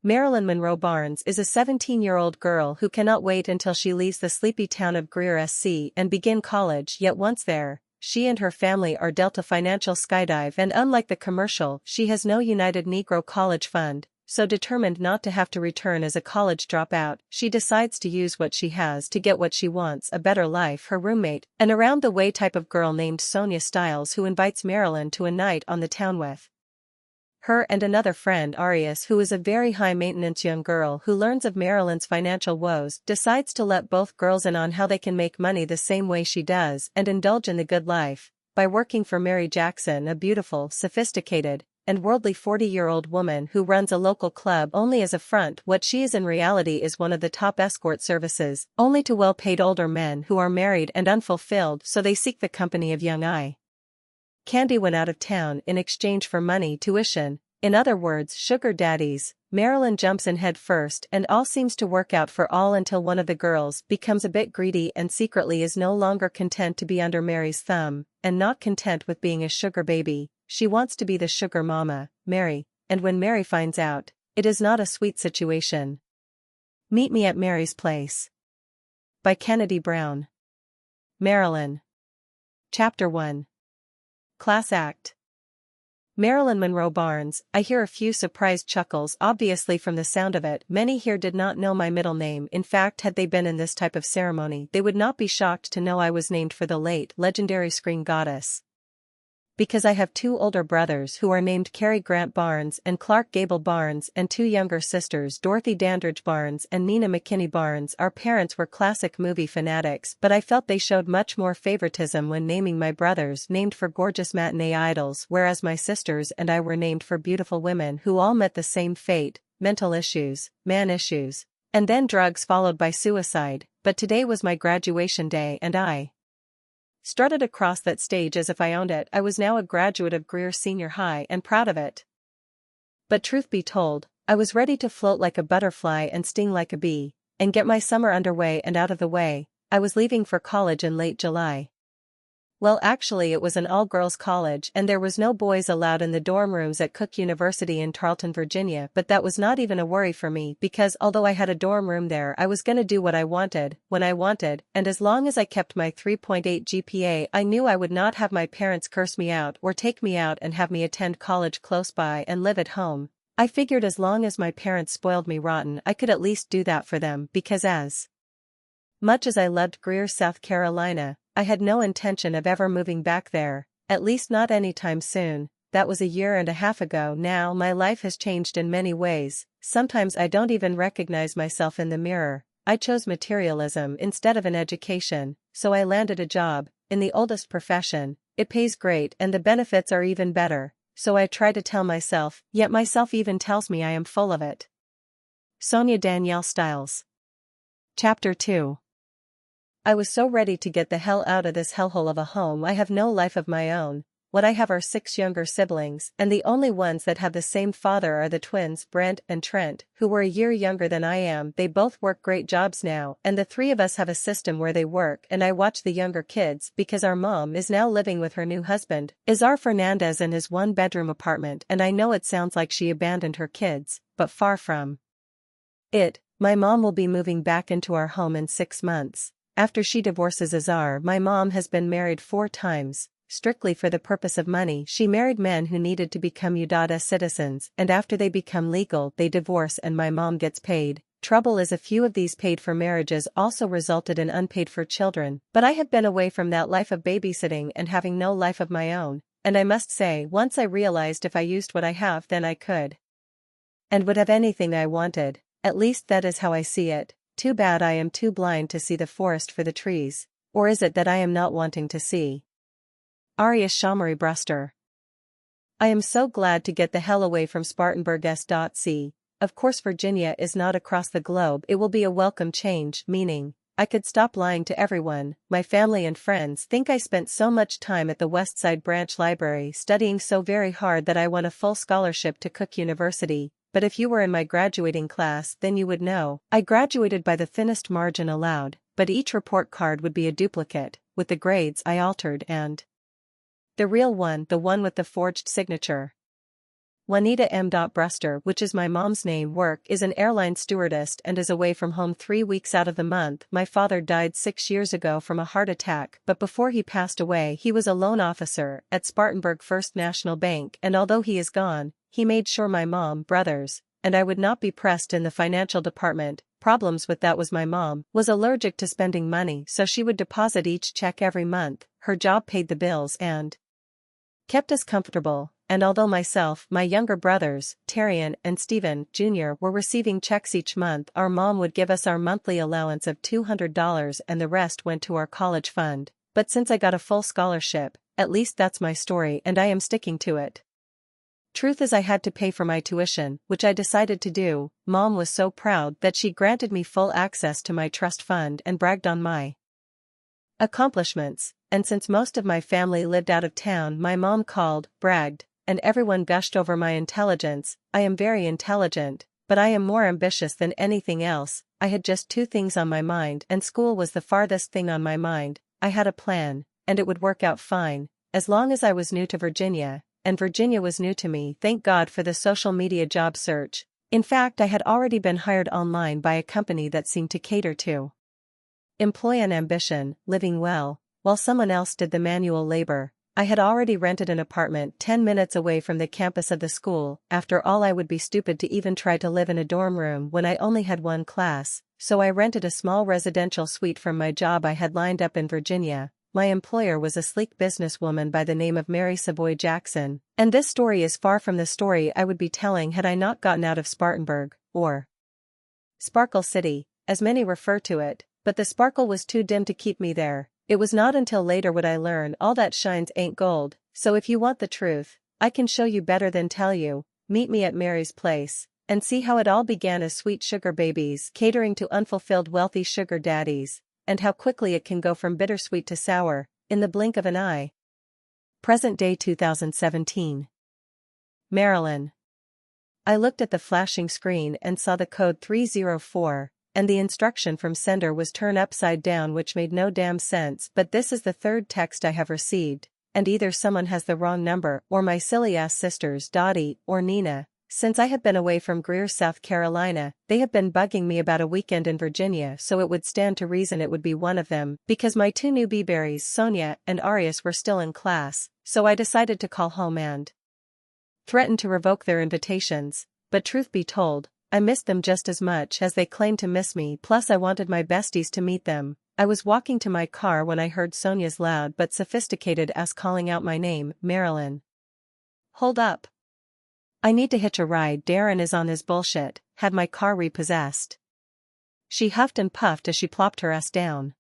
Marilyn Monroe Barnes is a 17-year-old girl who cannot wait until she leaves the sleepy town of Greer SC and begin college, yet once there, she and her family are dealt a financial skydive, and unlike the commercial, she has no United Negro College fund, so determined not to have to return as a college dropout, she decides to use what she has to get what she wants, a better life. Her roommate, an around-the-way type of girl named Sonya Styles, who invites Marilyn to a night on the town with her and another friend, Arias, who is a very high-maintenance young girl who learns of Marilyn's financial woes, decides to let both girls in on how they can make money the same way she does and indulge in the good life, by working for Mary Jackson, a beautiful, sophisticated, and worldly 40-year-old woman who runs a local club only as a front. What she is in reality is one of the top escort services, only to well-paid older men who are married and unfulfilled, so they seek the company of young eye candy when out of town in exchange for money tuition. In other words, sugar daddies. Marilyn jumps in head first, and all seems to work out for all until one of the girls becomes a bit greedy and secretly is no longer content to be under Mary's thumb, and not content with being a sugar baby. She wants to be the sugar mama, Mary, and when Mary finds out, it is not a sweet situation. Meet Me at Mary's Place. By Kennedy Brown. Marilyn. Chapter 1. Class Act. Marilyn Monroe Barnes. I hear a few surprised chuckles, obviously from the sound of it. Many here did not know my middle name. In fact, had they been in this type of ceremony, they would not be shocked to know I was named for the late, legendary screen goddess. Because I have two older brothers who are named Cary Grant Barnes and Clark Gable Barnes, and two younger sisters, Dorothy Dandridge Barnes and Nina McKinney Barnes. Our parents were classic movie fanatics, but I felt they showed much more favoritism when naming my brothers named for gorgeous matinee idols, whereas my sisters and I were named for beautiful women who all met the same fate: mental issues, man issues, and then drugs followed by suicide. But today was my graduation day and I strutted across that stage as if I owned it. I was now a graduate of Greer Senior High and proud of it. But truth be told, I was ready to float like a butterfly and sting like a bee, and get my summer underway and out of the way. I was leaving for college in late July. Well, actually it was an all-girls college and there was no boys allowed in the dorm rooms at Cook University in Tarleton, Virginia, but that was not even a worry for me because although I had a dorm room there, I was gonna do what I wanted, when I wanted, and as long as I kept my 3.8 GPA, I knew I would not have my parents curse me out or take me out and have me attend college close by and live at home. I figured as long as my parents spoiled me rotten, I could at least do that for them, because as much as I loved Greer, South Carolina, I had no intention of ever moving back there, at least not anytime soon. That was a year and a half ago now. My life has changed in many ways. Sometimes I don't even recognize myself in the mirror. I chose materialism instead of an education, so I landed a job in the oldest profession. It pays great and the benefits are even better, so I try to tell myself, yet myself even tells me I am full of it. Sonya Styles. Chapter 2. I was so ready to get the hell out of this hellhole of a home. I have no life of my own. What I have are 6 younger siblings, and the only ones that have the same father are the twins, Brent and Trent, who were a year younger than I am. They both work great jobs now, and the 3 of us have a system where they work and I watch the younger kids because our mom is now living with her new husband, Izar Fernandez, in his 1-bedroom apartment, and I know it sounds like she abandoned her kids, but far from it. My mom will be moving back into our home in 6 months. After she divorces Izar, my mom has been married 4 times, strictly for the purpose of money. She married men who needed to become U.S. citizens, and after they become legal, they divorce and my mom gets paid. Trouble is a few of these paid-for marriages also resulted in unpaid-for children, but I have been away from that life of babysitting and having no life of my own, and I must say, once I realized if I used what I have then I could and would have anything I wanted. At least that is how I see it. Too bad I am too blind to see the forest for the trees. Or is it that I am not wanting to see? Arias Shamory Bruster. I am so glad to get the hell away from Spartanburg SC. Of course Virginia is not across the globe. It will be a welcome change, meaning I could stop lying to everyone. My family and friends think I spent so much time at the Westside Branch Library studying so very hard that I won a full scholarship to Cook University. But if you were in my graduating class then you would know. I graduated by the thinnest margin allowed, but each report card would be a duplicate, with the grades I altered and the real one, the one with the forged signature. Juanita M. Brewster, which is my mom's name, work is an airline stewardess and is away from home 3 weeks out of the month. My father died 6 years ago from a heart attack, but before he passed away he was a loan officer at Spartanburg First National Bank, and although he is gone, he made sure my mom, brothers, and I would not be pressed in the financial department. Problems with that was my mom was allergic to spending money, so she would deposit each check every month. Her job paid the bills and kept us comfortable. And although myself, my younger brothers, Terrian and Stephen, Jr., were receiving checks each month, our mom would give us our monthly allowance of $200 and the rest went to our college fund. But since I got a full scholarship, at least that's my story and I am sticking to it. Truth is, I had to pay for my tuition, which I decided to do. Mom was so proud that she granted me full access to my trust fund and bragged on my accomplishments, and since most of my family lived out of town, my mom called, bragged, and everyone gushed over my intelligence. I am very intelligent, but I am more ambitious than anything else. I had just 2 things on my mind, and school was the farthest thing on my mind. I had a plan, and it would work out fine, as long as I was new to Virginia, and Virginia was new to me. Thank God for the social media job search. In fact, I had already been hired online by a company that seemed to cater to employ an ambition, living well, while someone else did the manual labor. I had already rented an apartment 10 minutes away from the campus of the school. After all, I would be stupid to even try to live in a dorm room when I only had 1 class, so I rented a small residential suite from my job I had lined up in Virginia. My employer was a sleek businesswoman by the name of Mary Savoy Jackson, and this story is far from the story I would be telling had I not gotten out of Spartanburg, or Sparkle City, as many refer to it, but the sparkle was too dim to keep me there. It was not until later would I learn all that shines ain't gold, so if you want the truth, I can show you better than tell you. Meet me at Mary's place, and see how it all began as sweet sugar babies catering to unfulfilled wealthy sugar daddies, and how quickly it can go from bittersweet to sour, in the blink of an eye. Present day 2017. Marilyn. I looked at the flashing screen and saw the code 304. And the instruction from sender was turn upside down, which made no damn sense. But this is the 3rd text I have received, and either someone has the wrong number or my silly ass sisters Dottie or Nina. Since I have been away from Greer, South Carolina, they have been bugging me about a weekend in Virginia, so it would stand to reason it would be one of them, because my 2 new B-berries, Sonya and Arias, were still in class. So I decided to call home and threaten to revoke their invitations. But truth be told, I missed them just as much as they claimed to miss me, plus I wanted my besties to meet them. I was walking to my car when I heard Sonya's loud but sophisticated ass calling out my name, Marilyn. Hold up. I need to hitch a ride. Darren is on his bullshit, had my car repossessed. She huffed and puffed as she plopped her ass down.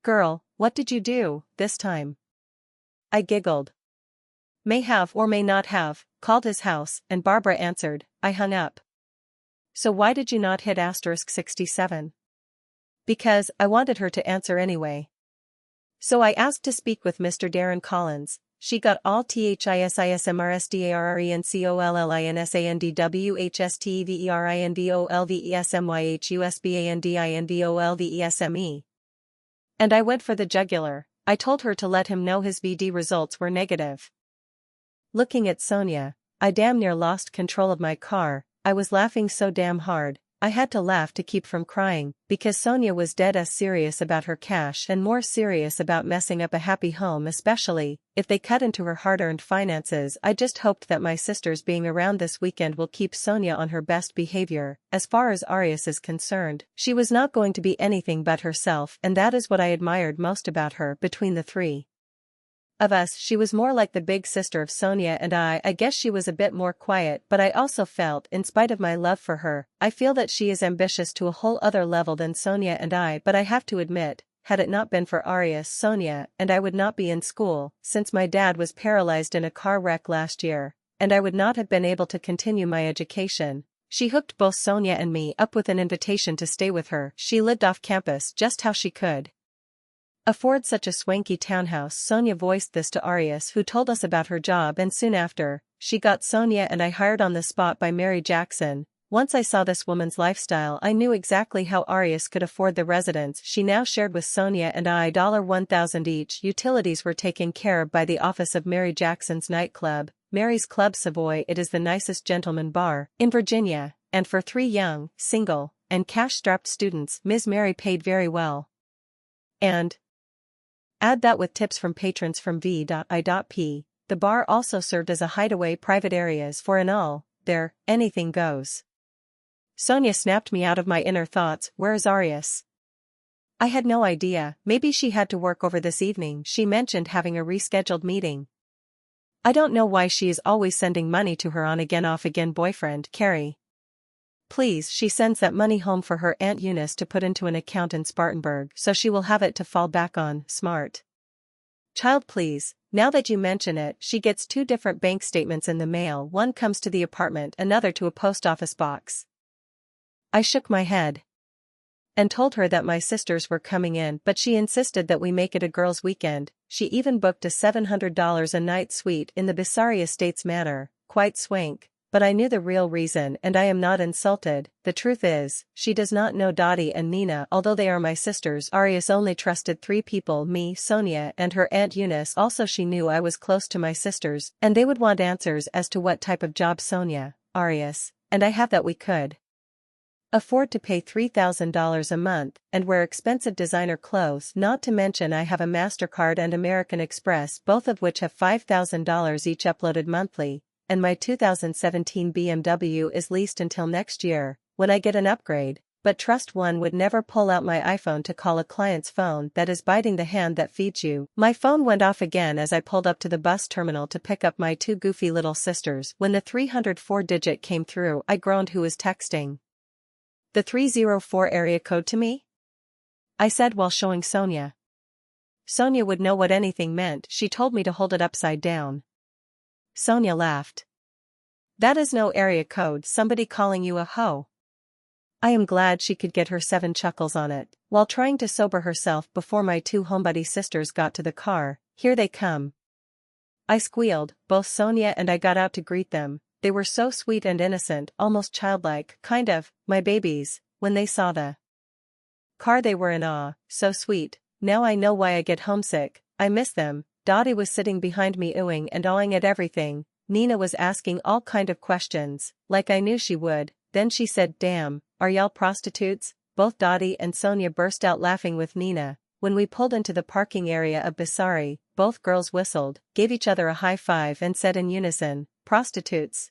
Girl, what did you do, this time? I giggled. May have or may not have, called his house, and Barbara answered. I hung up. So why did you not hit *67? Because I wanted her to answer anyway. So I asked to speak with Mr. Darren Collins. She got all THISMRSDARENCOLLINSANDWHSTVERINDOLVESMYHUSBANDINVOLVESME. And I went for the jugular. I told her to let him know his VD results were negative. Looking at Sonya, I damn near lost control of my car. I was laughing so damn hard, I had to laugh to keep from crying, because Sonya was dead as serious about her cash and more serious about messing up a happy home, especially if they cut into her hard-earned finances. I just hoped that my sisters being around this weekend will keep Sonya on her best behavior. As far as Arias is concerned, she was not going to be anything but herself, and that is what I admired most about her. Between the 3 of us, she was more like the big sister of Sonya and I guess she was a bit more quiet, but I also felt, in spite of my love for her, I feel that she is ambitious to a whole other level than Sonya and I. But I have to admit, had it not been for Arias, Sonya and I would not be in school, since my dad was paralyzed in a car wreck last year, and I would not have been able to continue my education. She hooked both Sonya and me up with an invitation to stay with her. She lived off campus just how she could afford such a swanky townhouse. Sonya voiced this to Arias, who told us about her job, and soon after, she got Sonya and I hired on the spot by Mary Jackson. Once I saw this woman's lifestyle, I knew exactly how Arias could afford the residence she now shared with Sonya and I. $1,000 each. Utilities were taken care of by the office of Mary Jackson's nightclub. Mary's Club Savoy. It is the nicest gentleman bar in Virginia, and for 3 young, single, and cash-strapped students Ms. Mary paid very well. And add that with tips from patrons from V.I.P. The bar also served as a hideaway private areas for an all, there, anything goes. Sonya snapped me out of my inner thoughts. Where is Arias? I had no idea. Maybe she had to work over this evening. She mentioned having a rescheduled meeting. I don't know why she is always sending money to her on-again off-again boyfriend, Carrie. Please, she sends that money home for her Aunt Eunice to put into an account in Spartanburg, so she will have it to fall back on. Smart child. Please, now that you mention it, she gets 2 different bank statements in the mail. One comes to the apartment, another to a post office box. I shook my head and told her that my sisters were coming in, but she insisted that we make it a girls' weekend. She even booked a $700 a night suite in the Bissari Estates Manor. Quite swank, but I knew the real reason and I am not insulted. The truth is, she does not know Dottie and Nina. Although they are my sisters, Arias only trusted 3 people, me, Sonya, and her Aunt Eunice. Also, she knew I was close to my sisters, and they would want answers as to what type of job Sonya, Arias, and I have that we could afford to pay $3,000 a month and wear expensive designer clothes. Not to mention I have a MasterCard and American Express, both of which have $5,000 each uploaded monthly, and my 2017 BMW is leased until next year, when I get an upgrade. But trust one would never pull out my iPhone to call a client's phone. That is biting the hand that feeds you. My phone went off again as I pulled up to the bus terminal to pick up my 2 goofy little sisters. When the 304 digit came through, I groaned. Who is texting the 304 area code to me? I said while showing Sonya. Sonya would know what anything meant. She told me to hold it upside down. Sonya laughed. That is no area code. Somebody calling you a hoe. I am glad she could get her 7 chuckles on it, while trying to sober herself before my 2 homebody sisters got to the car. Here they come, I squealed. Both Sonya and I got out to greet them. They were so sweet and innocent, almost childlike, kind of, my babies. When they saw the car they were in awe. So sweet. Now I know why I get homesick. I miss them. Dottie was sitting behind me oohing and awing at everything. Nina was asking all kind of questions, like I knew she would. Then she said, "Damn, are y'all prostitutes?" Both Dottie and Sonya burst out laughing with Nina. When we pulled into the parking area of Bissari, both girls whistled, gave each other a high five and said in unison, "Prostitutes."